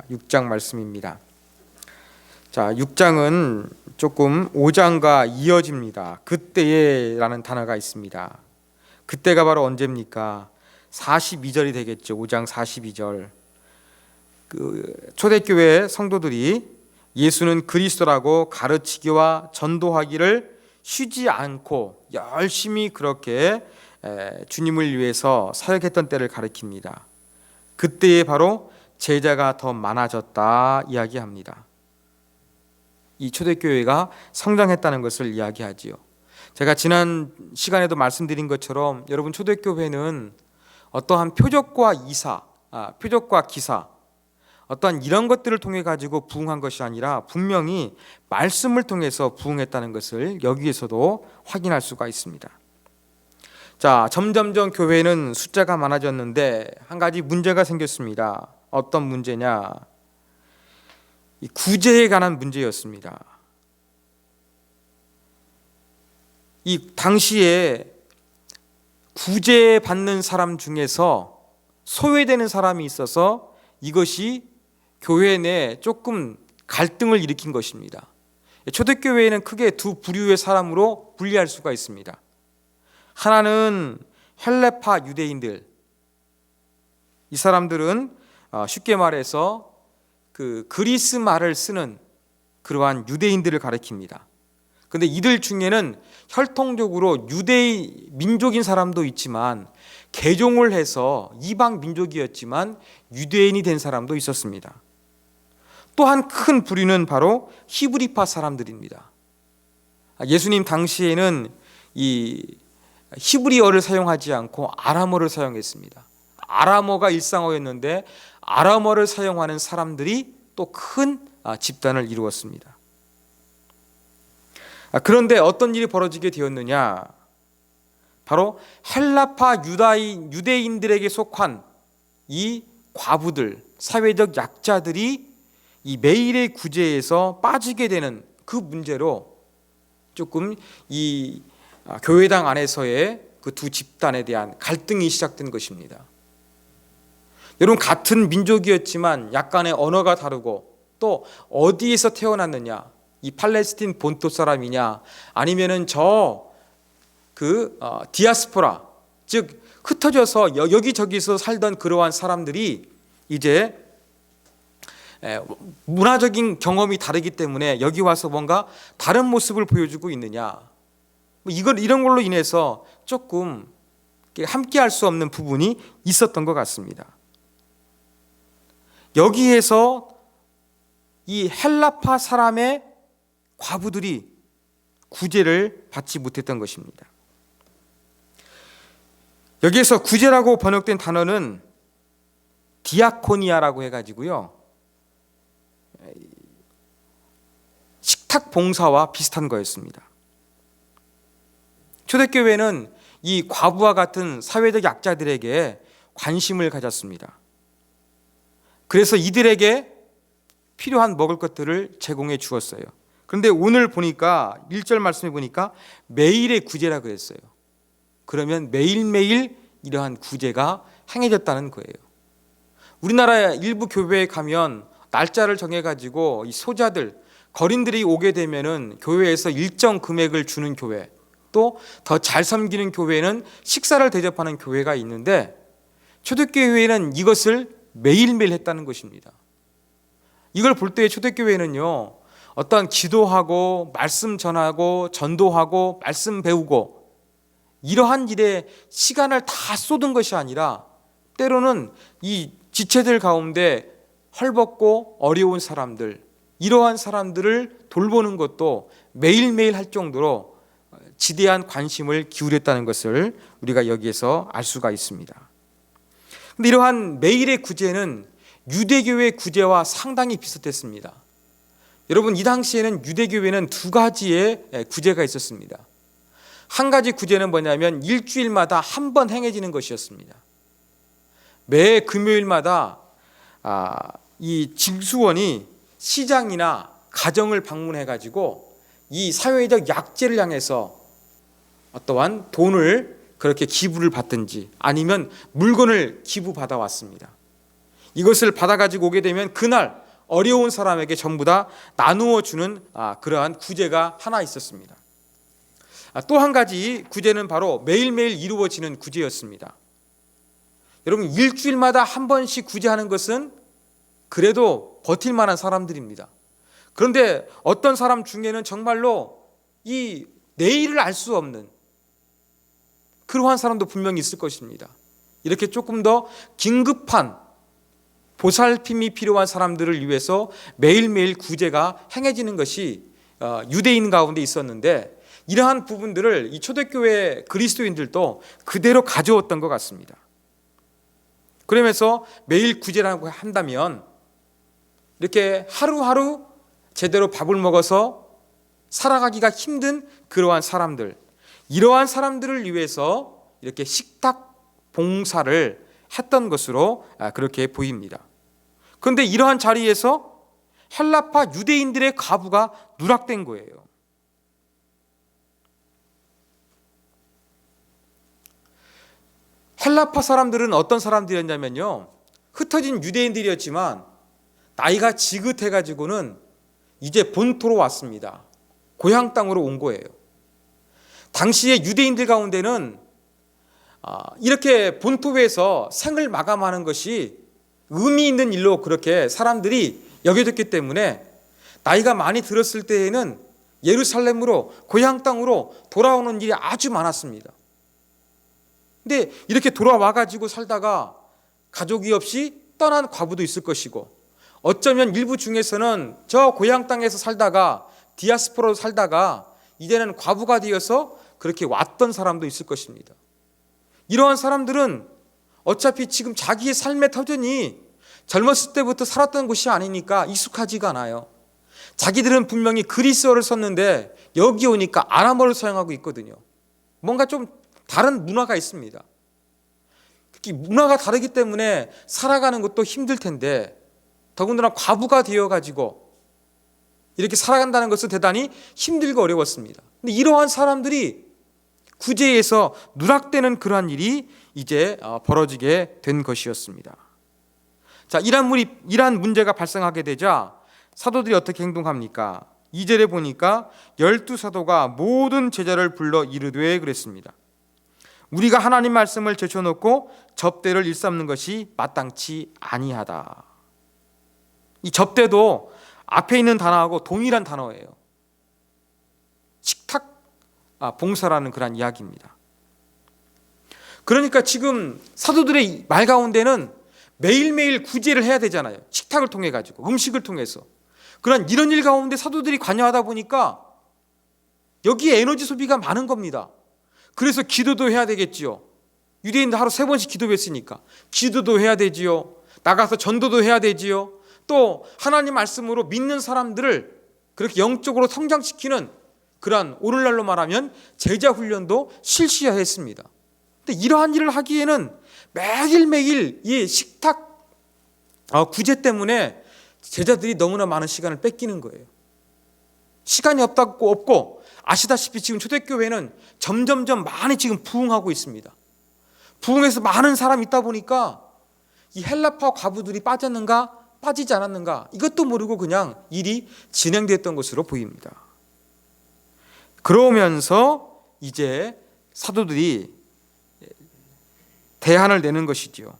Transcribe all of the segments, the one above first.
6장 말씀입니다. 자, 6장은 조금 5장과 이어집니다. 그때에라는 단어가 있습니다. 그때가 바로 언제입니까? 42절이 되겠죠. 5장 42절. 초대교회 성도들이 예수는 그리스도라고 가르치기와 전도하기를 쉬지 않고 열심히 그렇게 주님을 위해서 사역했던 때를 가리킵니다. 그때에 바로 제자가 더 많아졌다 이야기합니다. 이 초대교회가 성장했다는 것을 이야기하지요. 제가 지난 시간에도 말씀드린 것처럼 여러분, 초대교회는 어떠한 표적과 기사, 어떠한 이런 것들을 통해 가지고 부흥한 것이 아니라 분명히 말씀을 통해서 부흥했다는 것을 여기에서도 확인할 수가 있습니다. 자, 점점점 교회는 숫자가 많아졌는데 한 가지 문제가 생겼습니다. 어떤 문제냐? 이 구제에 관한 문제였습니다. 이 당시에 구제받는 사람 중에서 소외되는 사람이 있어서 이것이 교회 내에 조금 갈등을 일으킨 것입니다. 초대교회에는 크게 두 부류의 사람으로 분리할 수가 있습니다. 하나는 헬레파 유대인들. 이 사람들은 쉽게 말해서 그리스 말을 쓰는 그러한 유대인들을 가리킵니다. 그런데 이들 중에는 혈통적으로 유대인 민족인 사람도 있지만 개종을 해서 이방 민족이었지만 유대인이 된 사람도 있었습니다. 또 한 큰 부류는 바로 히브리파 사람들입니다. 예수님 당시에는 이 히브리어를 사용하지 않고 아람어를 사용했습니다. 아람어가 일상어였는데 아람어를 사용하는 사람들이 또 큰 집단을 이루었습니다. 그런데 어떤 일이 벌어지게 되었느냐? 바로 헬라파 유대인들에게 속한 이 과부들, 사회적 약자들이 이 매일의 구제에서 빠지게 되는 그 문제로 조금 이 교회당 안에서의 그 두 집단에 대한 갈등이 시작된 것입니다. 여러분, 같은 민족이었지만 약간의 언어가 다르고 또 어디에서 태어났느냐, 이 팔레스틴 본토 사람이냐 아니면은 디아스포라, 즉 흩어져서 여기저기서 살던 그러한 사람들이 이제 문화적인 경험이 다르기 때문에 여기 와서 뭔가 다른 모습을 보여주고 있느냐, 이런 걸로 인해서 조금 함께할 수 없는 부분이 있었던 것 같습니다. 여기에서 이 헬라파 사람의 과부들이 구제를 받지 못했던 것입니다. 여기에서 구제라고 번역된 단어는 디아코니아라고 해가지고요, 식탁 봉사와 비슷한 거였습니다. 초대교회는 이 과부와 같은 사회적 약자들에게 관심을 가졌습니다. 그래서 이들에게 필요한 먹을 것들을 제공해 주었어요. 그런데 오늘 보니까 1절 말씀에 보니까 매일의 구제라 그랬어요. 그러면 매일매일 이러한 구제가 행해졌다는 거예요. 우리나라 일부 교회에 가면 날짜를 정해가지고 이 소자들, 거린들이 오게 되면은 교회에서 일정 금액을 주는 교회, 또 더 잘 섬기는 교회는 식사를 대접하는 교회가 있는데 초대교회는 이것을 매일매일 했다는 것입니다. 이걸 볼 때 초대교회는요, 어떤 기도하고 말씀 전하고 전도하고 말씀 배우고 이러한 일에 시간을 다 쏟은 것이 아니라 때로는 이 지체들 가운데 헐벗고 어려운 사람들, 이러한 사람들을 돌보는 것도 매일매일 할 정도로 지대한 관심을 기울였다는 것을 우리가 여기에서 알 수가 있습니다. 그런데 이러한 매일의 구제는 유대교회 구제와 상당히 비슷했습니다. 여러분, 이 당시에는 유대교회는 두 가지의 구제가 있었습니다. 한 가지 구제는 뭐냐면 일주일마다 한 번 행해지는 것이었습니다. 매 금요일마다 이 징수원이 시장이나 가정을 방문해가지고 이 사회적 약자를 향해서 어떠한 돈을 그렇게 기부를 받든지 아니면 물건을 기부받아 왔습니다. 이것을 받아가지고 오게 되면 그날 어려운 사람에게 전부 다 나누어 주는 그러한 구제가 하나 있었습니다. 또 한 가지 구제는 바로 매일매일 이루어지는 구제였습니다. 여러분, 일주일마다 한 번씩 구제하는 것은 그래도 버틸 만한 사람들입니다. 그런데 어떤 사람 중에는 정말로 이 내일을 알 수 없는 그러한 사람도 분명히 있을 것입니다. 이렇게 조금 더 긴급한 보살핌이 필요한 사람들을 위해서 매일매일 구제가 행해지는 것이 유대인 가운데 있었는데, 이러한 부분들을 이 초대교회 그리스도인들도 그대로 가져왔던 것 같습니다. 그러면서 매일 구제라고 한다면 이렇게 하루하루 제대로 밥을 먹어서 살아가기가 힘든 그러한 사람들, 이러한 사람들을 위해서 이렇게 식탁 봉사를 했던 것으로 그렇게 보입니다. 그런데 이러한 자리에서 헬라파 유대인들의 과부가 누락된 거예요. 헬라파 사람들은 어떤 사람들이었냐면요, 흩어진 유대인들이었지만 나이가 지긋해가지고는 이제 본토로 왔습니다. 고향 땅으로 온 거예요. 당시의 유대인들 가운데는 이렇게 본토에서 생을 마감하는 것이 의미 있는 일로 그렇게 사람들이 여겨졌기 때문에 나이가 많이 들었을 때에는 예루살렘으로, 고향 땅으로 돌아오는 일이 아주 많았습니다. 근데 이렇게 돌아와가지고 살다가 가족이 없이 떠난 과부도 있을 것이고, 어쩌면 일부 중에서는 저 고향 땅에서 살다가 디아스포라로 살다가 이제는 과부가 되어서 그렇게 왔던 사람도 있을 것입니다. 이러한 사람들은 어차피 지금 자기의 삶의 터전이 젊었을 때부터 살았던 곳이 아니니까 익숙하지가 않아요. 자기들은 분명히 그리스어를 썼는데 여기 오니까 아람어를 사용하고 있거든요. 뭔가 좀 다른 문화가 있습니다. 특히 문화가 다르기 때문에 살아가는 것도 힘들 텐데, 더군다나 과부가 되어가지고 이렇게 살아간다는 것은 대단히 힘들고 어려웠습니다. 근데 이러한 사람들이 구제에서 누락되는 그러한 일이 이제 벌어지게 된 것이었습니다. 자, 이러한 문제가 발생하게 되자 사도들이 어떻게 행동합니까? 2절에 보니까 12사도가 모든 제자를 불러 이르되 그랬습니다. 우리가 하나님 말씀을 제쳐놓고 접대를 일삼는 것이 마땅치 아니하다. 이 접대도 앞에 있는 단어하고 동일한 단어예요. 식탁 봉사라는 그런 이야기입니다. 그러니까 지금 사도들의 말 가운데는 매일매일 구제를 해야 되잖아요. 식탁을 통해 가지고, 음식을 통해서. 그런 이런 일 가운데 사도들이 관여하다 보니까 여기에 에너지 소비가 많은 겁니다. 그래서 기도도 해야 되겠지요. 유대인들 하루 3번씩 기도했으니까 기도도 해야 되지요. 나가서 전도도 해야 되지요. 또 하나님 말씀으로 믿는 사람들을 그렇게 영적으로 성장시키는 그러한 오늘날로 말하면 제자 훈련도 실시해야 했습니다. 근데 이러한 일을 하기에는 매일매일 이 식탁 구제 때문에 제자들이 너무나 많은 시간을 뺏기는 거예요. 시간이 없고 아시다시피 지금 초대교회는 점점점 많이 지금 부흥하고 있습니다. 부흥해서 많은 사람이 있다 보니까 이 헬라파 과부들이 빠졌는가 빠지지 않았는가 이것도 모르고 그냥 일이 진행됐던 것으로 보입니다. 그러면서 이제 사도들이 대안을 내는 것이지요.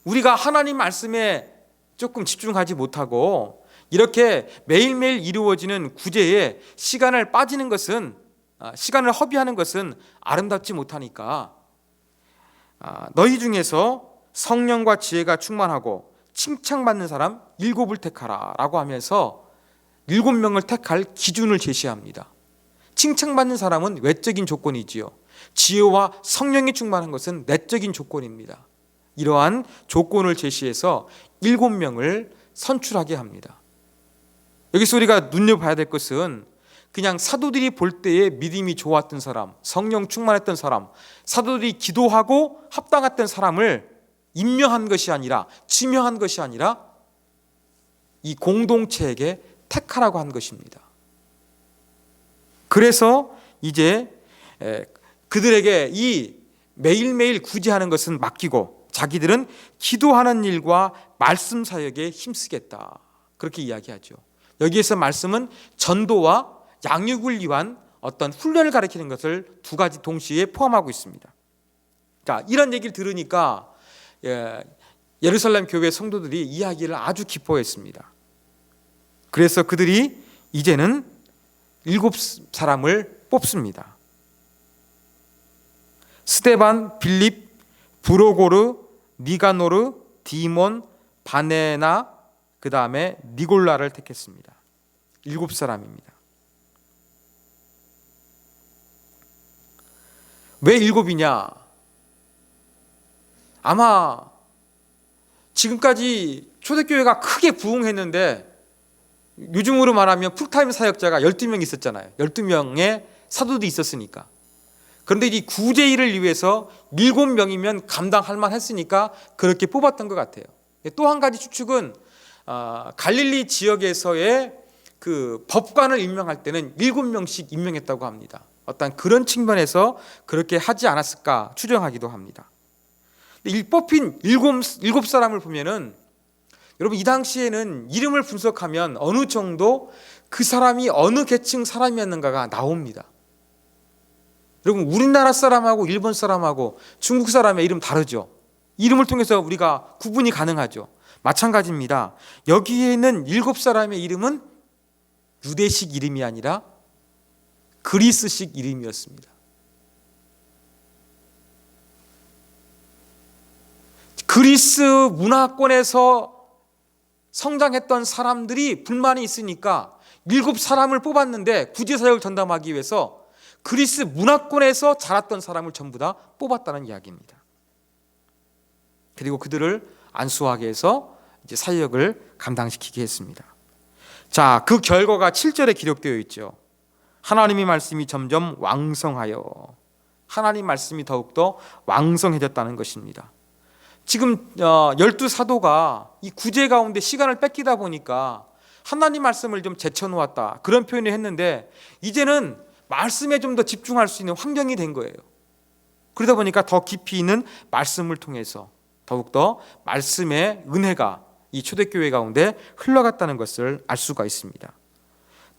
우리가 하나님 말씀에 조금 집중하지 못하고 이렇게 매일매일 이루어지는 구제에 시간을 빠지는 것은, 시간을 허비하는 것은 아름답지 못하니까 너희 중에서 성령과 지혜가 충만하고 칭찬받는 사람 7을 택하라 라고 하면서 7명을 택할 기준을 제시합니다. 칭찬받는 사람은 외적인 조건이지요. 지혜와 성령이 충만한 것은 내적인 조건입니다. 이러한 조건을 제시해서 7명을 선출하게 합니다. 여기서 우리가 눈여봐야 될 것은 그냥 사도들이 볼 때에 믿음이 좋았던 사람, 성령 충만했던 사람, 사도들이 기도하고 합당했던 사람을 임명한 것이 아니라, 지명한 것이 아니라 이 공동체에게 택하라고 한 것입니다. 그래서 이제 그들에게 이 매일매일 구제하는 것은 맡기고 자기들은 기도하는 일과 말씀 사역에 힘쓰겠다. 그렇게 이야기하죠. 여기에서 말씀은 전도와 양육을 위한 어떤 훈련을 가리키는 것을 두 가지 동시에 포함하고 있습니다. 자, 이런 얘기를 들으니까 예루살렘 교회 성도들이 이야기를 아주 기뻐했습니다. 그래서 그들이 이제는 7사람을 뽑습니다. 스데반, 빌립, 브로고르, 니가노르, 디몬, 바네나, 그 다음에 니골라를 택했습니다. 7사람입니다. 왜 7이냐? 아마 지금까지 초대교회가 크게 부흥했는데 요즘으로 말하면 풀타임 사역자가 12명 있었잖아요. 12명의 사도도 있었으니까. 그런데 이 구제일을 위해서 7명이면 감당할 만했으니까 그렇게 뽑았던 것 같아요. 또 한 가지 추측은 갈릴리 지역에서의 그 법관을 임명할 때는 7명씩 임명했다고 합니다. 어떤 그런 측면에서 그렇게 하지 않았을까 추정하기도 합니다. 이 뽑힌 7사람을 보면은 여러분, 이 당시에는 이름을 분석하면 어느 정도 그 사람이 어느 계층 사람이었는가가 나옵니다. 여러분, 우리나라 사람하고 일본 사람하고 중국 사람의 이름 다르죠. 이름을 통해서 우리가 구분이 가능하죠. 마찬가지입니다. 여기에 있는 7사람의 이름은 유대식 이름이 아니라 그리스식 이름이었습니다. 그리스 문화권에서 성장했던 사람들이 불만이 있으니까 7사람을 뽑았는데 구제사역을 전담하기 위해서 그리스 문화권에서 자랐던 사람을 전부 다 뽑았다는 이야기입니다. 그리고 그들을 안수하게 해서 이제 사역을 감당시키게 했습니다. 자, 그 결과가 7절에 기록되어 있죠. 하나님의 말씀이 점점 왕성하여, 하나님 말씀이 더욱더 왕성해졌다는 것입니다. 지금 12사도가 이 구제 가운데 시간을 뺏기다 보니까 하나님 말씀을 좀 제쳐놓았다, 그런 표현을 했는데 이제는 말씀에 좀 더 집중할 수 있는 환경이 된 거예요. 그러다 보니까 더 깊이 있는 말씀을 통해서 더욱더 말씀의 은혜가 이 초대교회 가운데 흘러갔다는 것을 알 수가 있습니다.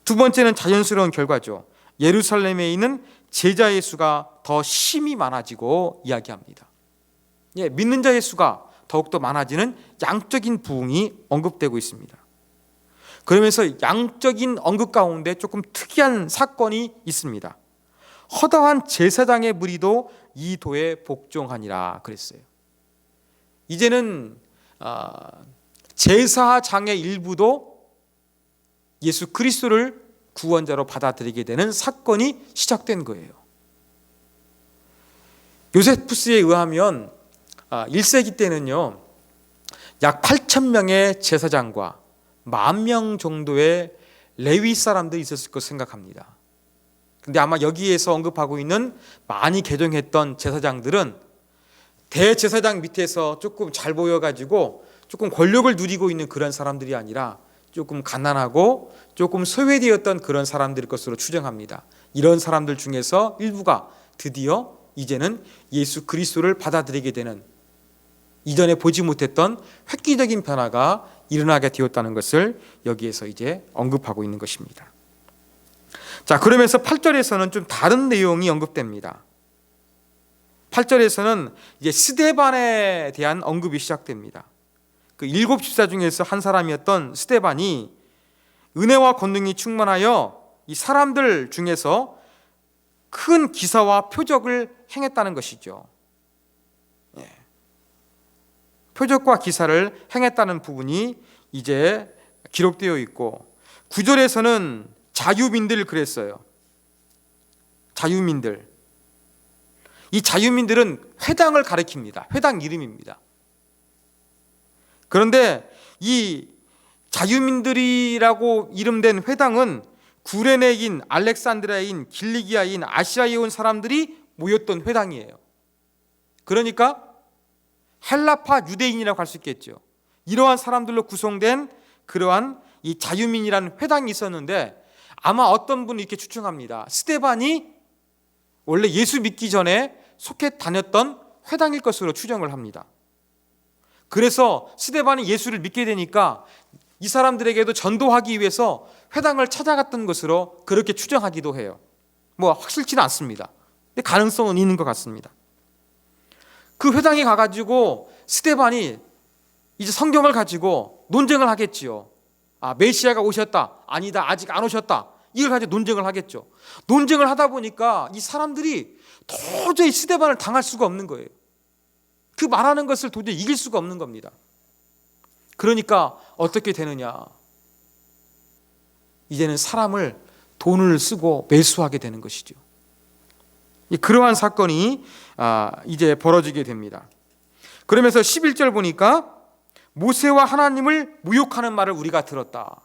두 번째는 자연스러운 결과죠. 예루살렘에 있는 제자의 수가 더 심히 많아지고 이야기합니다. 믿는 자의 수가 더욱더 많아지는 양적인 부흥이 언급되고 있습니다. 그러면서 양적인 언급 가운데 조금 특이한 사건이 있습니다. 허다한 제사장의 무리도 이 도에 복종하니라 그랬어요. 이제는 제사장의 일부도 예수 그리스도를 구원자로 받아들이게 되는 사건이 시작된 거예요. 요세푸스에 의하면 1세기 때는요, 약 8,000명의 제사장과 10,000명 정도의 레위 사람들이 있었을 것으로 생각합니다. 근데 아마 여기에서 언급하고 있는 많이 개종했던 제사장들은 대제사장 밑에서 조금 잘 보여가지고 조금 권력을 누리고 있는 그런 사람들이 아니라 조금 가난하고 조금 소외되었던 그런 사람들일 것으로 추정합니다. 이런 사람들 중에서 일부가 드디어 이제는 예수 그리스도를 받아들이게 되는, 이전에 보지 못했던 획기적인 변화가 일어나게 되었다는 것을 여기에서 이제 언급하고 있는 것입니다. 자, 그러면서 8절에서는 좀 다른 내용이 언급됩니다. 8절에서는 이제 스데반에 대한 언급이 시작됩니다. 그 7 집사 중에서 한 사람이었던 스데반이 은혜와 권능이 충만하여 이 사람들 중에서 큰 기사와 표적을 행했다는 것이죠. 표적과 기사를 행했다는 부분이 이제 기록되어 있고, 9절에서는 자유민들 그랬어요. 자유민들. 이 자유민들은 회당을 가리킵니다. 회당 이름입니다. 그런데 이 자유민들이라고 이름된 회당은 구레네인, 알렉산드리아인, 길리기아인, 아시아에 온 사람들이 모였던 회당이에요. 그러니까 헬라파 유대인이라고 할 수 있겠죠. 이러한 사람들로 구성된 그러한 이 자유민이라는 회당이 있었는데, 아마 어떤 분이 이렇게 추측합니다. 스데반이 원래 예수 믿기 전에 속해 다녔던 회당일 것으로 추정을 합니다. 그래서 스데반이 예수를 믿게 되니까 이 사람들에게도 전도하기 위해서 회당을 찾아갔던 것으로 그렇게 추정하기도 해요. 뭐 확실치는 않습니다. 근데 가능성은 있는 것 같습니다. 그 회당에 가가지고 스데반이 이제 성경을 가지고 논쟁을 하겠지요. 메시아가 오셨다, 아니다, 아직 안 오셨다, 이걸 가지고 논쟁을 하겠죠. 논쟁을 하다 보니까 이 사람들이 도저히 스데반을 당할 수가 없는 거예요. 그 말하는 것을 도저히 이길 수가 없는 겁니다. 그러니까 어떻게 되느냐, 이제는 사람을 돈을 쓰고 매수하게 되는 것이죠. 그러한 사건이 이제 벌어지게 됩니다. 그러면서 11절 보니까 모세와 하나님을 모욕하는 말을 우리가 들었다,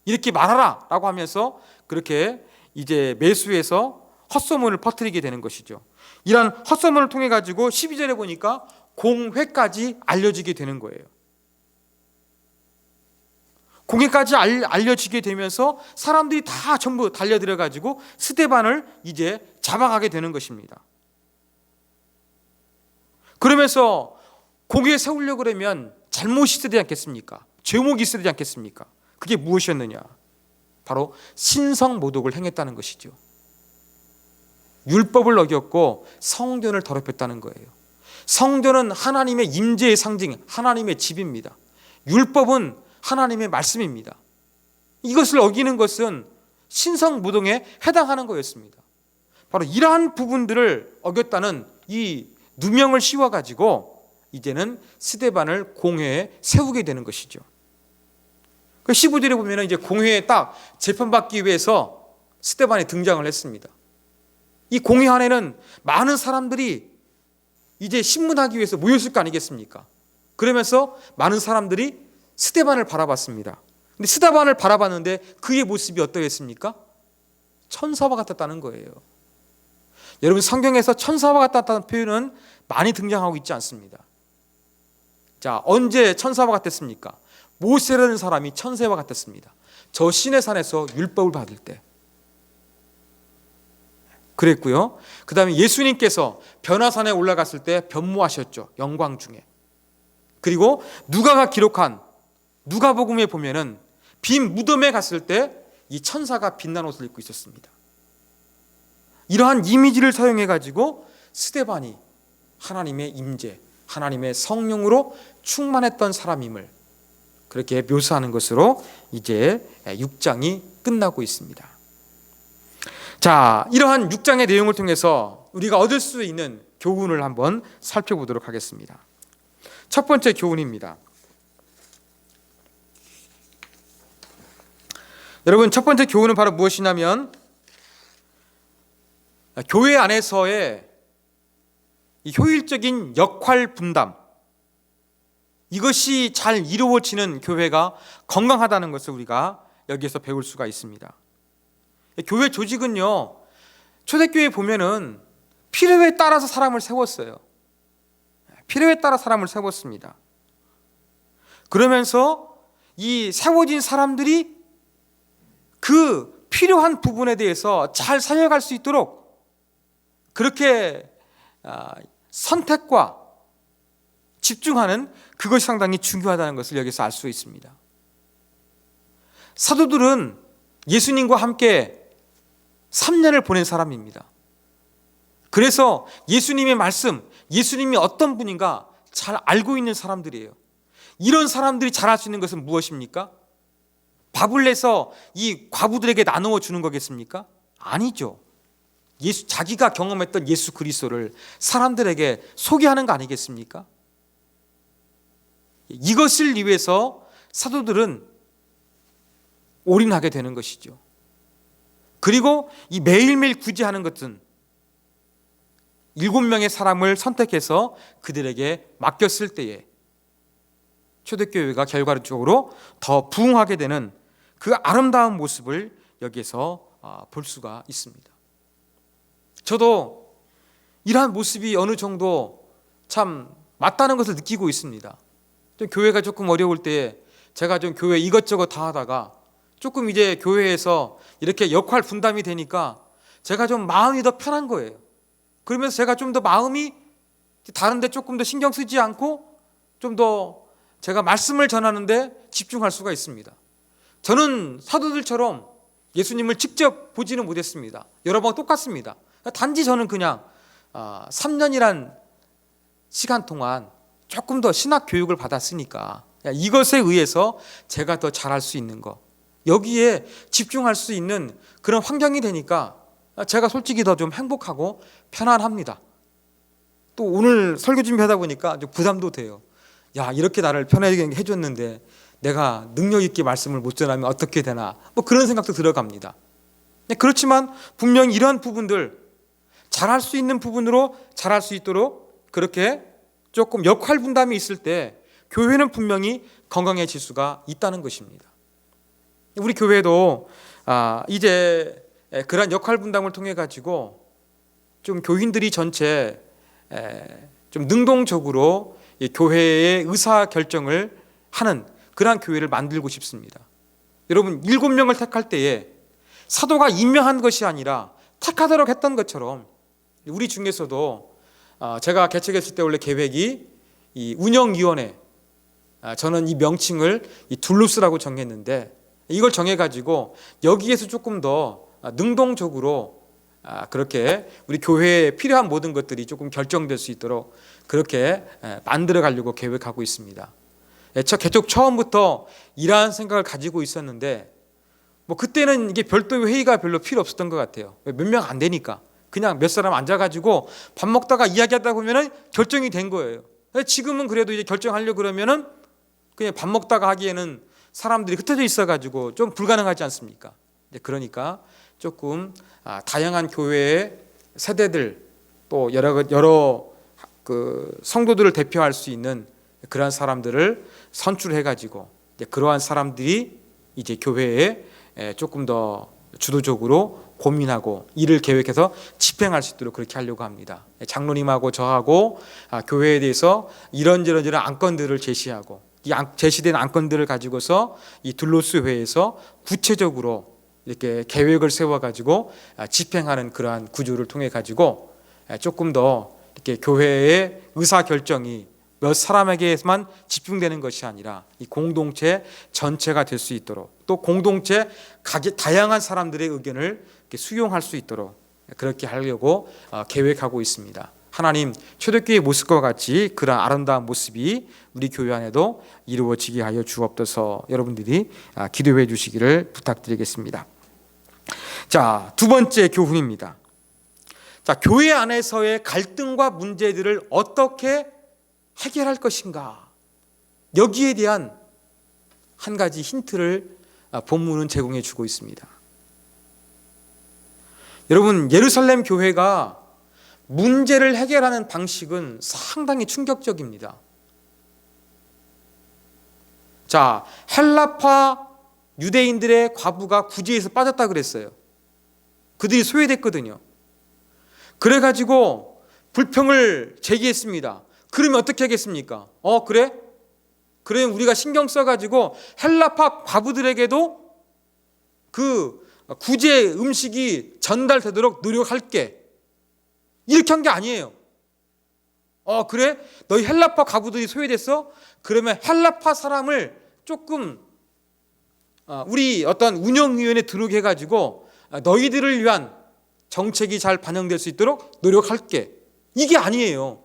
이렇게 말하라 라고 하면서 그렇게 이제 매수해서 헛소문을 퍼뜨리게 되는 것이죠. 이런 헛소문을 통해 가지고 12절에 보니까 공회까지 알려지게 되는 거예요. 공회까지 알려지게 되면서 사람들이 다 전부 달려들어 가지고 스데반을 이제 잡아가게 되는 것입니다. 그러면서 공회에 세우려고 그러면 잘못이 있어야 되지 않겠습니까? 죄목이 있어야 되지 않겠습니까? 그게 무엇이었느냐? 바로 신성모독을 행했다는 것이죠. 율법을 어겼고 성전을 더럽혔다는 거예요. 성전은 하나님의 임재의 상징, 하나님의 집입니다. 율법은 하나님의 말씀입니다. 이것을 어기는 것은 신성모독에 해당하는 거였습니다. 바로 이러한 부분들을 어겼다는 이 누명을 씌워가지고 이제는 스데반을 공회에 세우게 되는 것이죠. 그 15절에 보면 이제 공회에 딱 재판받기 위해서 스데반이 등장을 했습니다. 이 공회 안에는 많은 사람들이 이제 신문하기 위해서 모였을 거 아니겠습니까? 그러면서 많은 사람들이 스데반을 바라봤습니다. 근데 스데반을 바라봤는데 그의 모습이 어떠했습니까? 천사와 같았다는 거예요. 여러분, 성경에서 천사와 같았다는 표현은 많이 등장하고 있지 않습니다. 자, 언제 천사와 같았습니까? 모세라는 사람이 천사와 같았습니다. 저 시내 산에서 율법을 받을 때 그랬고요. 그 다음에 예수님께서 변화산에 올라갔을 때 변모하셨죠. 영광 중에. 그리고 누가가 기록한 누가복음에 보면은 빈 무덤에 갔을 때 이 천사가 빛난 옷을 입고 있었습니다. 이러한 이미지를 사용해 가지고 스데반이 하나님의 임재, 하나님의 성령으로 충만했던 사람임을 그렇게 묘사하는 것으로 이제 6장이 끝나고 있습니다. 자, 이러한 6장의 내용을 통해서 우리가 얻을 수 있는 교훈을 한번 살펴보도록 하겠습니다. 첫 번째 교훈입니다. 여러분, 첫 번째 교훈은 바로 무엇이냐면 교회 안에서의 이 효율적인 역할 분담, 이것이 잘 이루어지는 교회가 건강하다는 것을 우리가 여기에서 배울 수가 있습니다. 교회 조직은요, 초대교회에 보면은 필요에 따라서 사람을 세웠어요. 필요에 따라 사람을 세웠습니다. 그러면서 이 세워진 사람들이 그 필요한 부분에 대해서 잘 살려갈 수 있도록 그렇게 선택과 집중하는 그것이 상당히 중요하다는 것을 여기서 알 수 있습니다. 사도들은 예수님과 함께 3년을 보낸 사람입니다. 그래서 예수님의 말씀, 예수님이 어떤 분인가 잘 알고 있는 사람들이에요. 이런 사람들이 잘할 수 있는 것은 무엇입니까? 밥을 내서 이 과부들에게 나누어 주는 거겠습니까? 아니죠. 자기가 경험했던 예수 그리스도를 사람들에게 소개하는 거 아니겠습니까? 이것을 위해서 사도들은 올인하게 되는 것이죠. 그리고 이 매일매일 구제하는 것은 7명의 사람을 선택해서 그들에게 맡겼을 때에 초대교회가 결과적으로 더 부흥하게 되는 그 아름다운 모습을 여기에서 볼 수가 있습니다. 저도 이러한 모습이 어느 정도 참 맞다는 것을 느끼고 있습니다. 좀 교회가 조금 어려울 때 제가 좀 교회 이것저것 다 하다가 조금 이제 교회에서 이렇게 역할 분담이 되니까 제가 좀 마음이 더 편한 거예요. 그러면서 제가 좀 더 마음이 다른 데 조금 더 신경 쓰지 않고 좀 더 제가 말씀을 전하는데 집중할 수가 있습니다. 저는 사도들처럼 예수님을 직접 보지는 못했습니다. 여러 번 똑같습니다. 단지 저는 그냥 3년이란 시간 동안 조금 더 신학 교육을 받았으니까 이것에 의해서 제가 더 잘할 수 있는 거, 여기에 집중할 수 있는 그런 환경이 되니까 제가 솔직히 더 좀 행복하고 편안합니다. 또 오늘 설교 준비하다 보니까 좀 부담도 돼요. 야, 이렇게 나를 편하게 해줬는데 내가 능력 있게 말씀을 못 전하면 어떻게 되나, 뭐 그런 생각도 들어갑니다. 그렇지만 분명히 이러한 부분들, 잘할 수 있는 부분으로 잘할 수 있도록 그렇게 조금 역할 분담이 있을 때 교회는 분명히 건강해질 수가 있다는 것입니다. 우리 교회도 이제 그런 역할 분담을 통해 가지고 좀 교인들이 전체 좀 능동적으로 교회의 의사 결정을 하는 그러한 교회를 만들고 싶습니다. 여러분, 7명을 택할 때에 사도가 임명한 것이 아니라 택하도록 했던 것처럼 우리 중에서도 제가 개척했을 때 원래 계획이 이 운영위원회, 저는 이 명칭을 이 둘루스라고 정했는데, 이걸 정해가지고 여기에서 조금 더 능동적으로 그렇게 우리 교회에 필요한 모든 것들이 조금 결정될 수 있도록 그렇게 만들어 가려고 계획하고 있습니다. 개척 처음부터 이러한 생각을 가지고 있었는데, 뭐 그때는 이게 별도의 회의가 별로 필요 없었던 것 같아요. 몇 명 안 되니까 그냥 몇 사람 앉아가지고 밥 먹다가 이야기하다 보면은 결정이 된 거예요. 지금은 그래도 이제 결정하려고 그러면은 그냥 밥 먹다가 하기에는 사람들이 흩어져 있어가지고 좀 불가능하지 않습니까? 그러니까 조금 다양한 교회의 세대들, 또 여러 그 성도들을 대표할 수 있는 그러한 사람들을 선출해가지고 그러한 사람들이 이제 교회에 조금 더 주도적으로 고민하고 이를 계획해서 집행할 수 있도록 그렇게 하려고 합니다. 장로님하고 저하고 교회에 대해서 이런저런 안건들을 제시하고, 이 제시된 안건들을 가지고서 이 둘로스 회에서 구체적으로 이렇게 계획을 세워가지고 집행하는 그러한 구조를 통해 가지고 조금 더 이렇게 교회의 의사 결정이 몇 사람에게만 집중되는 것이 아니라 이 공동체 전체가 될 수 있도록, 또 공동체 다양한 사람들의 의견을 수용할 수 있도록 그렇게 하려고 계획하고 있습니다. 하나님, 초대교회의 모습과 같이 그런 아름다운 모습이 우리 교회 안에도 이루어지게 하여 주옵소서. 여러분들이 기도해 주시기를 부탁드리겠습니다. 자, 두 번째 교훈입니다. 자, 교회 안에서의 갈등과 문제들을 어떻게 해결할 것인가, 여기에 대한 한 가지 힌트를 본문은 제공해 주고 있습니다. 여러분, 예루살렘 교회가 문제를 해결하는 방식은 상당히 충격적입니다. 자, 헬라파 유대인들의 과부가 구제에서 빠졌다 그랬어요. 그들이 소외됐거든요. 그래가지고 불평을 제기했습니다. 그러면 어떻게 하겠습니까? 그래? 그러면 우리가 신경 써가지고 헬라파 과부들에게도 그 구제 음식이 전달되도록 노력할게, 이렇게 한 게 아니에요. 그래? 너희 헬라파 과부들이 소외됐어? 그러면 헬라파 사람을 조금 우리 어떤 운영위원회에 들어오게 해가지고 너희들을 위한 정책이 잘 반영될 수 있도록 노력할게, 이게 아니에요.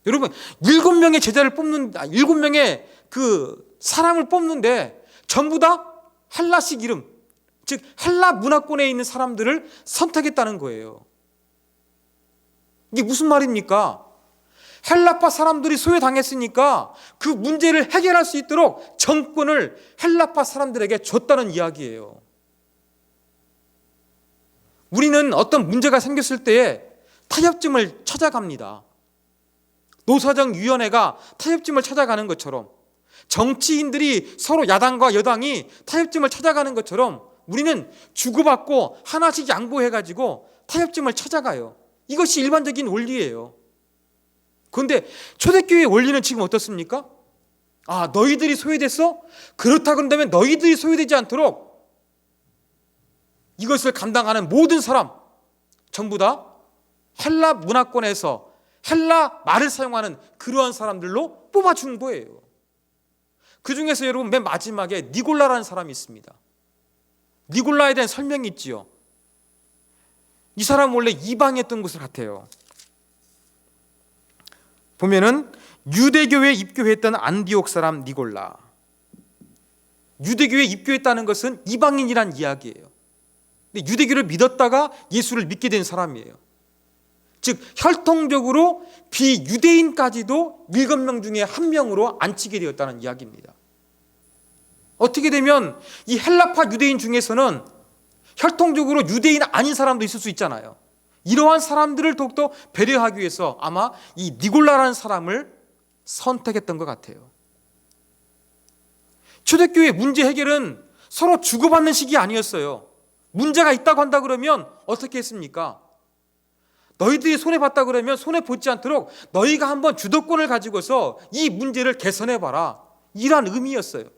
여러분, 7명의 제자를 뽑는, 7명의 그 사람을 뽑는데 전부 다 헬라식 이름, 즉 헬라 문화권에 있는 사람들을 선택했다는 거예요. 이게 무슨 말입니까? 헬라파 사람들이 소외당했으니까 그 문제를 해결할 수 있도록 정권을 헬라파 사람들에게 줬다는 이야기예요. 우리는 어떤 문제가 생겼을 때에 타협점을 찾아갑니다. 노사정위원회가 타협점을 찾아가는 것처럼, 정치인들이 서로 야당과 여당이 타협점을 찾아가는 것처럼 우리는 주고받고 하나씩 양보해가지고 타협점을 찾아가요. 이것이 일반적인 원리예요. 그런데 초대교회의 원리는 지금 어떻습니까? 너희들이 소외됐어? 그렇다 그런다면 너희들이 소외되지 않도록 이것을 감당하는 모든 사람 전부 다 헬라 문화권에서 헬라 말을 사용하는 그러한 사람들로 뽑아준 거예요. 그 중에서 여러분 맨 마지막에 니골라라는 사람이 있습니다. 니골라에 대한 설명이 있지요. 이 사람은 원래 이방이었던 것을 같아요. 보면은 유대교에 입교했던 안디옥 사람 니골라. 유대교에 입교했다는 것은 이방인이란 이야기예요. 근데 유대교를 믿었다가 예수를 믿게 된 사람이에요. 즉 혈통적으로 비유대인까지도 7명 중에 한 명으로 앉히게 되었다는 이야기입니다. 어떻게 되면 이 헬라파 유대인 중에서는 혈통적으로 유대인 아닌 사람도 있을 수 있잖아요. 이러한 사람들을 더욱더 배려하기 위해서 아마 이 니골라라는 사람을 선택했던 것 같아요. 초대교회 문제 해결은 서로 주고받는 식이 아니었어요. 문제가 있다고 한다 그러면 어떻게 했습니까? 너희들이 손해봤다 그러면 손해보지 않도록 너희가 한번 주도권을 가지고서 이 문제를 개선해봐라, 이란 의미였어요.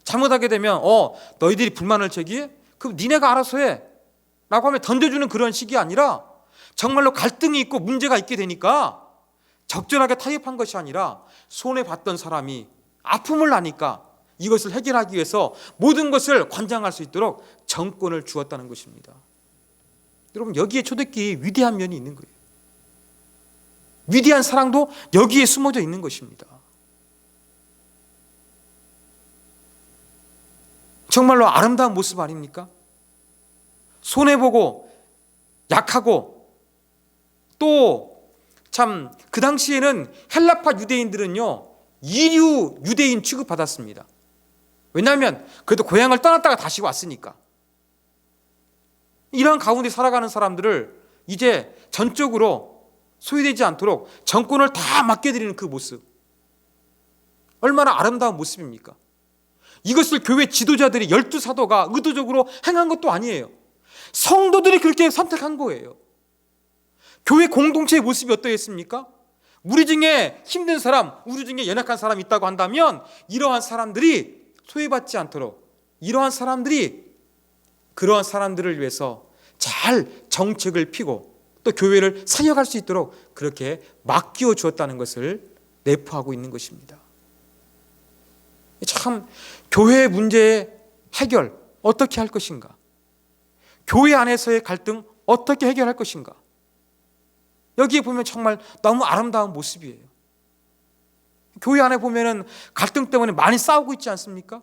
잘못하게 되면 너희들이 불만을 제기해? 그럼 니네가 알아서 해 라고 하면 던져주는 그런 식이 아니라 정말로 갈등이 있고 문제가 있게 되니까 적절하게 타협한 것이 아니라 손해봤던 사람이 아픔을 나니까 이것을 해결하기 위해서 모든 것을 관장할 수 있도록 정권을 주었다는 것입니다. 여러분, 여기에 초대교회의 위대한 면이 있는 거예요. 위대한 사랑도 여기에 숨어져 있는 것입니다. 정말로 아름다운 모습 아닙니까? 손해보고 약하고, 또 참 그 당시에는 헬라파 유대인들은요 이류 유대인 취급받았습니다. 왜냐하면 그래도 고향을 떠났다가 다시 왔으니까. 이런 가운데 살아가는 사람들을 이제 전적으로 소외되지 않도록 정권을 다 맡겨드리는 그 모습, 얼마나 아름다운 모습입니까? 이것을 교회 지도자들이 12사도가 의도적으로 행한 것도 아니에요. 성도들이 그렇게 선택한 거예요. 교회 공동체의 모습이 어떠했습니까? 우리 중에 힘든 사람, 우리 중에 연약한 사람이 있다고 한다면 이러한 사람들이 소외받지 않도록, 이러한 사람들이 그러한 사람들을 위해서 잘 정책을 피고 또 교회를 사역할 수 있도록 그렇게 맡겨 주었다는 것을 내포하고 있는 것입니다. 참 교회 문제의 해결 어떻게 할 것인가? 교회 안에서의 갈등 어떻게 해결할 것인가? 여기에 보면 정말 너무 아름다운 모습이에요. 교회 안에 보면은 갈등 때문에 많이 싸우고 있지 않습니까?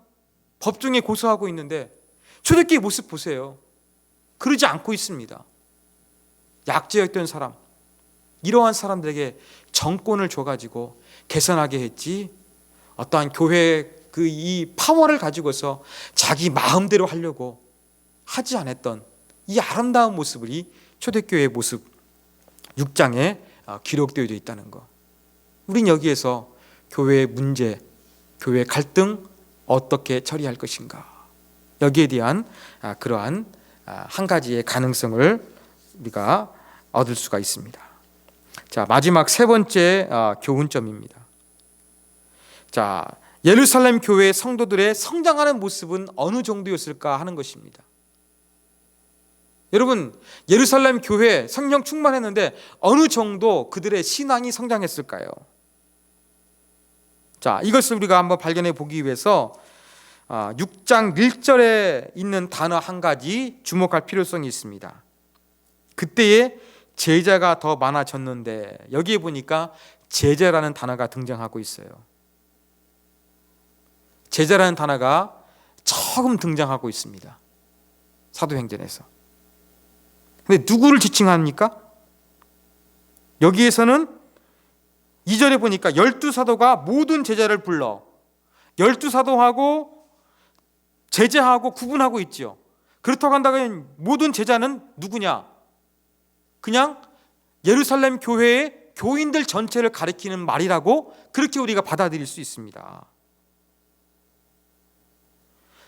법정에 고소하고 있는데 초대교회 모습 보세요. 그러지 않고 있습니다. 약자였던 사람, 이러한 사람들에게 정권을 줘가지고 개선하게 했지, 어떠한 교회의 이 파워를 가지고서 자기 마음대로 하려고 하지 않았던 이 아름다운 모습이 초대교회의 모습 6장에 기록되어 있다는 것. 우린 여기에서 교회의 문제, 교회의 갈등 어떻게 처리할 것인가, 여기에 대한 그러한 한 가지의 가능성을 우리가 얻을 수가 있습니다. 자, 마지막 세 번째 교훈점입니다. 자, 예루살렘 교회 성도들의 성장하는 모습은 어느 정도였을까 하는 것입니다. 여러분, 예루살렘 교회 성령 충만했는데 어느 정도 그들의 신앙이 성장했을까요? 자, 이것을 우리가 한번 발견해 보기 위해서 6장 1절에 있는 단어 한 가지 주목할 필요성이 있습니다. 그때에 제자가 더 많아졌는데, 여기에 보니까 제자라는 단어가 등장하고 있어요. 제자라는 단어가 처음 등장하고 있습니다. 사도행전에서. 근데 누구를 지칭합니까? 여기에서는 2절에 보니까 12사도가 모든 제자를 불러, 12사도하고 제자하고 구분하고 있죠. 그렇다고 한다면 모든 제자는 누구냐? 그냥 예루살렘 교회의 교인들 전체를 가리키는 말이라고 그렇게 우리가 받아들일 수 있습니다.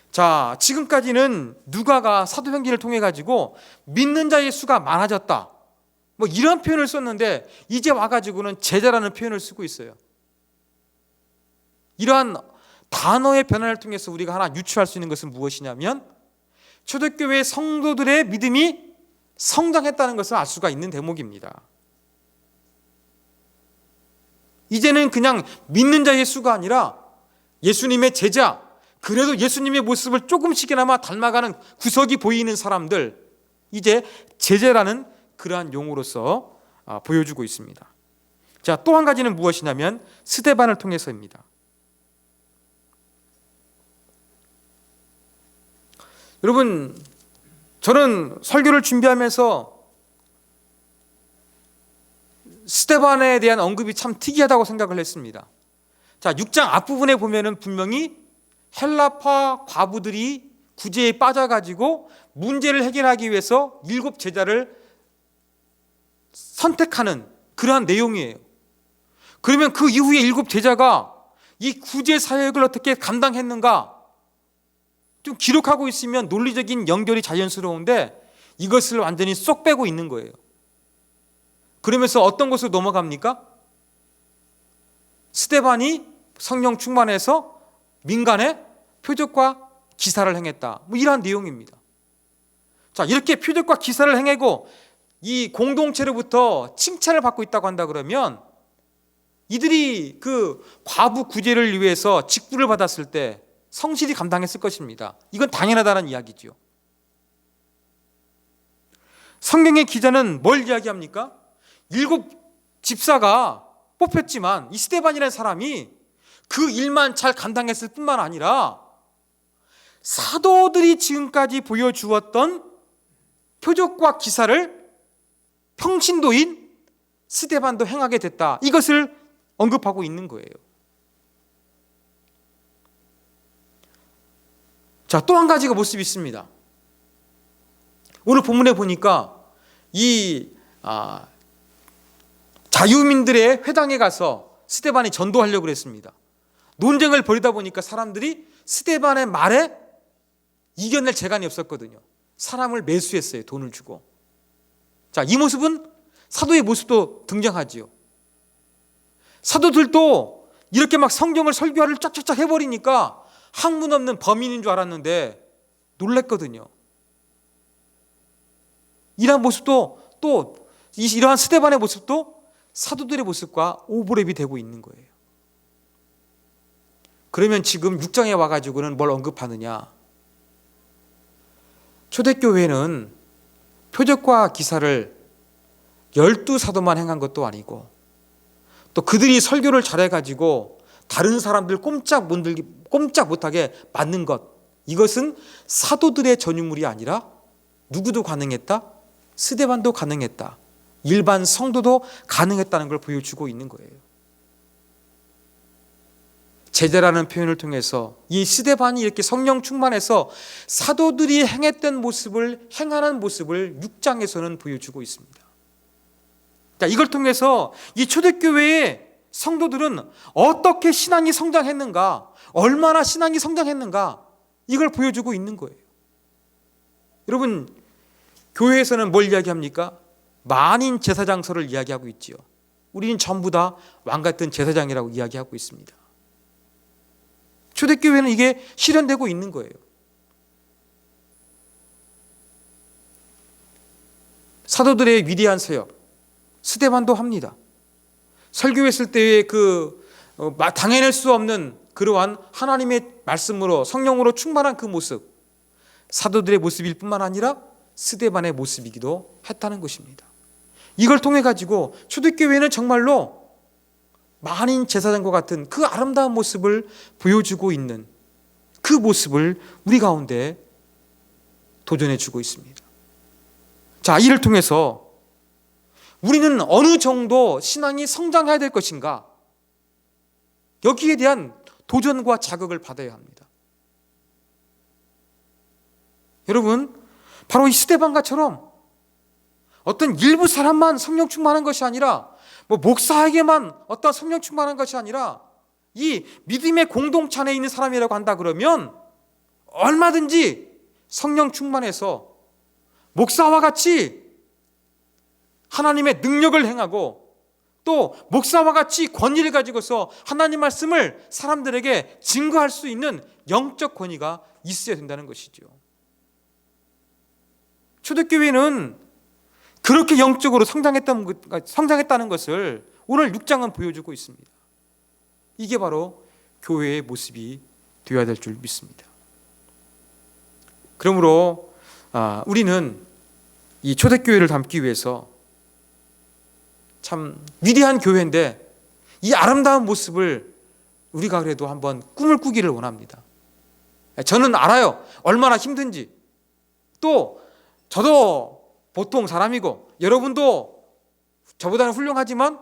자, 지금까지는 누가가 사도행전을 통해 가지고 믿는 자의 수가 많아졌다, 뭐 이런 표현을 썼는데 이제 와가지고는 제자라는 표현을 쓰고 있어요. 이러한 단어의 변화를 통해서 우리가 하나 유추할 수 있는 것은 무엇이냐면 초대교회 성도들의 믿음이 성장했다는 것을 알 수가 있는 대목입니다. 이제는 그냥 믿는 자의 수가 아니라 예수님의 제자, 그래도 예수님의 모습을 조금씩이나마 닮아가는 구석이 보이는 사람들, 이제 제자라는 그러한 용어로서 보여주고 있습니다. 자, 또 한 가지는 무엇이냐면 스데반을 통해서입니다. 여러분, 저는 설교를 준비하면서 스데반에 대한 언급이 참 특이하다고 생각을 했습니다. 자, 6장 앞부분에 보면은 분명히 헬라파 과부들이 구제에 빠져가지고 문제를 해결하기 위해서 7 제자를 선택하는 그러한 내용이에요. 그러면 그 이후에 7 제자가 이 구제 사역을 어떻게 감당했는가? 좀 기록하고 있으면 논리적인 연결이 자연스러운데 이것을 완전히 쏙 빼고 있는 거예요. 그러면서 어떤 것으로 넘어갑니까? 스데반이 성령 충만해서 민간에 표적과 기사를 행했다. 뭐 이러한 내용입니다. 자, 이렇게 표적과 기사를 행하고 이 공동체로부터 칭찬을 받고 있다고 한다 그러면 이들이 그 과부 구제를 위해서 직분을 받았을 때 성실히 감당했을 것입니다. 이건 당연하다는 이야기죠. 성경의 기자는 뭘 이야기합니까? 7 집사가 뽑혔지만 이 스데반이라는 사람이 그 일만 잘 감당했을 뿐만 아니라 사도들이 지금까지 보여주었던 표적과 기사를 평신도인 스데반도 행하게 됐다. 이것을 언급하고 있는 거예요. 자, 또 한 가지가 모습이 있습니다. 오늘 본문에 보니까 이 자유민들의 회당에 가서 스데반이 전도하려고 그랬습니다. 논쟁을 벌이다 보니까 사람들이 스데반의 말에 이겨낼 재간이 없었거든요. 사람을 매수했어요. 돈을 주고. 자, 이 모습은 사도의 모습도 등장하지요. 사도들도 이렇게 막 성경을 설교를 쫙쫙쫙 해버리니까 학문 없는 범인인 줄 알았는데 놀랬거든요. 이러한 모습도 또 이러한 스데반의 모습도 사도들의 모습과 오버랩이 되고 있는 거예요. 그러면 지금 6장에 와가지고는 뭘 언급하느냐? 초대교회는 표적과 기사를 12사도만 행한 것도 아니고 또 그들이 설교를 잘해가지고 다른 사람들 꼼짝 못하게 만든 것, 이것은 사도들의 전유물이 아니라 누구도 가능했다? 스데반도 가능했다. 일반 성도도 가능했다는 걸 보여주고 있는 거예요. 제자라는 표현을 통해서 이 스데반이 이렇게 성령 충만해서 사도들이 행했던 모습을 행하는 모습을 6장에서는 보여주고 있습니다. 자, 이걸 통해서 이 초대교회의 성도들은 어떻게 신앙이 성장했는가, 얼마나 신앙이 성장했는가, 이걸 보여주고 있는 거예요. 여러분, 교회에서는 뭘 이야기합니까? 만인 제사장설을 이야기하고 있지요. 우리는 전부 다 왕 같은 제사장이라고 이야기하고 있습니다. 초대교회는 이게 실현되고 있는 거예요. 사도들의 위대한 사역, 스데반도 합니다. 설교했을 때의 당해낼 수 없는 그러한 하나님의 말씀으로 성령으로 충만한 그 모습, 사도들의 모습일 뿐만 아니라 스데반의 모습이기도 했다는 것입니다. 이걸 통해 가지고 초대교회는 정말로 만인 제사장과 같은 그 아름다운 모습을 보여주고 있는 그 모습을 우리 가운데 도전해 주고 있습니다. 자, 이를 통해서 우리는 어느 정도 신앙이 성장해야 될 것인가, 여기에 대한 도전과 자극을 받아야 합니다. 여러분, 바로 이 스데반가처럼 어떤 일부 사람만 성령 충만한 것이 아니라 목사에게만 어떤 성령 충만한 것이 아니라 이 믿음의 공동체 안에 있는 사람이라고 한다 그러면 얼마든지 성령 충만해서 목사와 같이 하나님의 능력을 행하고 또 목사와 같이 권위를 가지고서 하나님 말씀을 사람들에게 증거할 수 있는 영적 권위가 있어야 된다는 것이죠. 초대교회는 그렇게 영적으로 성장했다는 것을 오늘 6장은 보여주고 있습니다. 이게 바로 교회의 모습이 되어야 될 줄 믿습니다. 그러므로 우리는 이 초대교회를 담기 위해서 참 위대한 교회인데 이 아름다운 모습을 우리가 그래도 한번 꿈을 꾸기를 원합니다. 저는 알아요. 얼마나 힘든지. 또 저도 보통 사람이고 여러분도 저보다는 훌륭하지만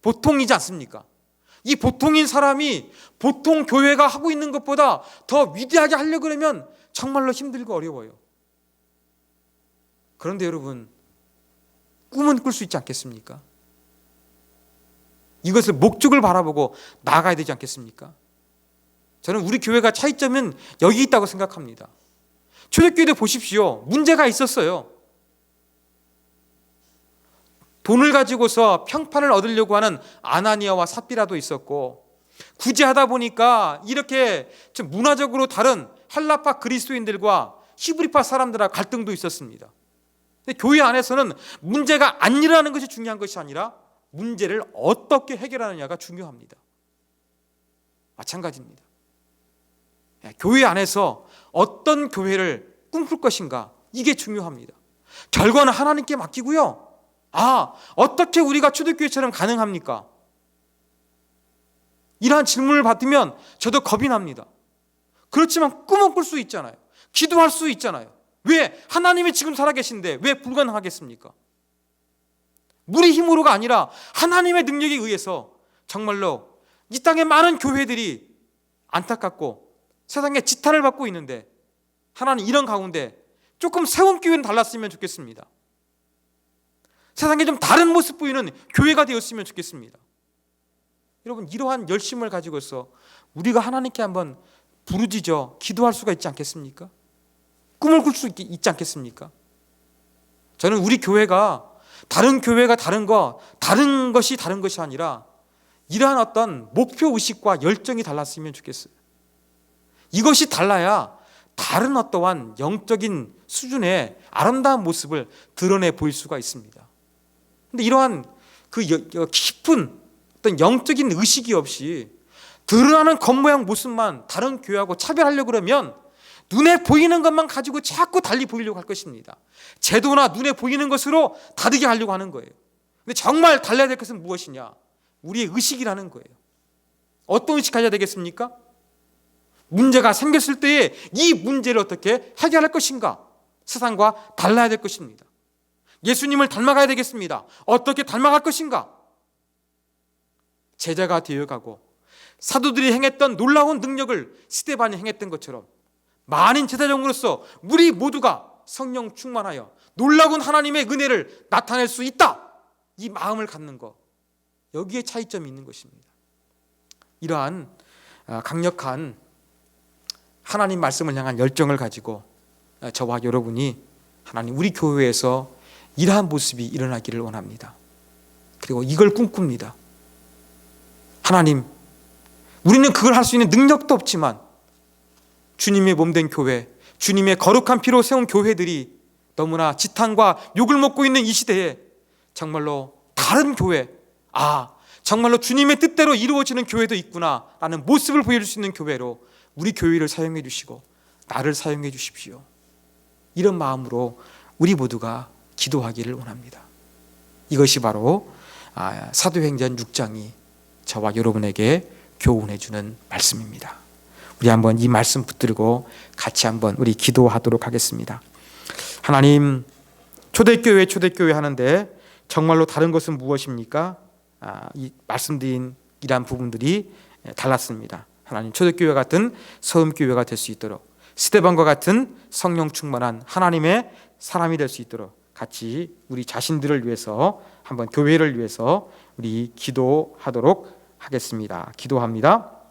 보통이지 않습니까? 이 보통인 사람이 보통 교회가 하고 있는 것보다 더 위대하게 하려고 그러면 정말로 힘들고 어려워요. 그런데 여러분, 꿈은 꿀 수 있지 않겠습니까? 이것을 목적을 바라보고 나아가야 되지 않겠습니까? 저는 우리 교회가 차이점은 여기 있다고 생각합니다. 초대교회도 보십시오. 문제가 있었어요. 돈을 가지고서 평판을 얻으려고 하는 아나니아와 삽비라도 있었고, 굳이 하다 보니까 이렇게 좀 문화적으로 다른 헬라파 그리스도인들과 히브리파 사람들과 갈등도 있었습니다. 근데 교회 안에서는 문제가 안 일어나는 것이 중요한 것이 아니라 문제를 어떻게 해결하느냐가 중요합니다. 마찬가지입니다. 교회 안에서 어떤 교회를 꿈꿀 것인가, 이게 중요합니다. 결과는 하나님께 맡기고요. 어떻게 우리가 초대교회처럼 가능합니까? 이러한 질문을 받으면 저도 겁이 납니다. 그렇지만 꿈은 꿀 수 있잖아요. 기도할 수 있잖아요. 왜? 하나님이 지금 살아계신데 왜 불가능하겠습니까? 우리 힘으로가 아니라 하나님의 능력에 의해서 정말로 이 땅에 많은 교회들이 안타깝고 세상에 지탄을 받고 있는데, 하나님 이런 가운데 조금 세움교회는 달랐으면 좋겠습니다. 세상에 좀 다른 모습 보이는 교회가 되었으면 좋겠습니다. 여러분, 이러한 열심을 가지고서 우리가 하나님께 한번 부르짖어 기도할 수가 있지 않겠습니까? 꿈을 꿀 수 있지 않겠습니까? 저는 우리 교회가 다른 교회가 다른 것이 다른 것이 아니라 이러한 어떤 목표의식과 열정이 달랐으면 좋겠어요. 이것이 달라야 다른 어떠한 영적인 수준의 아름다운 모습을 드러내 보일 수가 있습니다. 그런데 이러한 그 깊은 어떤 영적인 의식이 없이 드러나는 겉모양 모습만 다른 교회하고 차별하려고 그러면 눈에 보이는 것만 가지고 자꾸 달리 보이려고 할 것입니다. 제도나 눈에 보이는 것으로 다르게 하려고 하는 거예요. 근데 정말 달라야 될 것은 무엇이냐? 우리의 의식이라는 거예요. 어떤 의식 가져야 되겠습니까? 문제가 생겼을 때에 이 문제를 어떻게 해결할 것인가? 세상과 달라야 될 것입니다. 예수님을 닮아가야 되겠습니다. 어떻게 닮아갈 것인가? 제자가 되어가고 사도들이 행했던 놀라운 능력을 스데반이 행했던 것처럼 많은 제사장으로서 우리 모두가 성령 충만하여 놀라운 하나님의 은혜를 나타낼 수 있다, 이 마음을 갖는 것, 여기에 차이점이 있는 것입니다. 이러한 강력한 하나님 말씀을 향한 열정을 가지고 저와 여러분이 하나님 우리 교회에서 이러한 모습이 일어나기를 원합니다. 그리고 이걸 꿈꿉니다. 하나님, 우리는 그걸 할 수 있는 능력도 없지만 주님의 몸된 교회, 주님의 거룩한 피로 세운 교회들이 너무나 지탄과 욕을 먹고 있는 이 시대에 정말로 다른 교회, 정말로 주님의 뜻대로 이루어지는 교회도 있구나 라는 모습을 보여줄 수 있는 교회로 우리 교회를 사용해 주시고 나를 사용해 주십시오. 이런 마음으로 우리 모두가 기도하기를 원합니다. 이것이 바로 사도행전 6장이 저와 여러분에게 교훈해 주는 말씀입니다. 우리 한번 이 말씀 붙들고 같이 한번 우리 기도하도록 하겠습니다. 하나님, 초대교회 하는데 정말로 다른 것은 무엇입니까? 이 말씀드린 이러한 부분들이 달랐습니다. 하나님, 초대교회 같은 서음교회가 될 수 있도록, 스데반과 같은 성령 충만한 하나님의 사람이 될 수 있도록 같이 우리 자신들을 위해서, 한번 교회를 위해서 우리 기도하도록 하겠습니다. 기도합니다.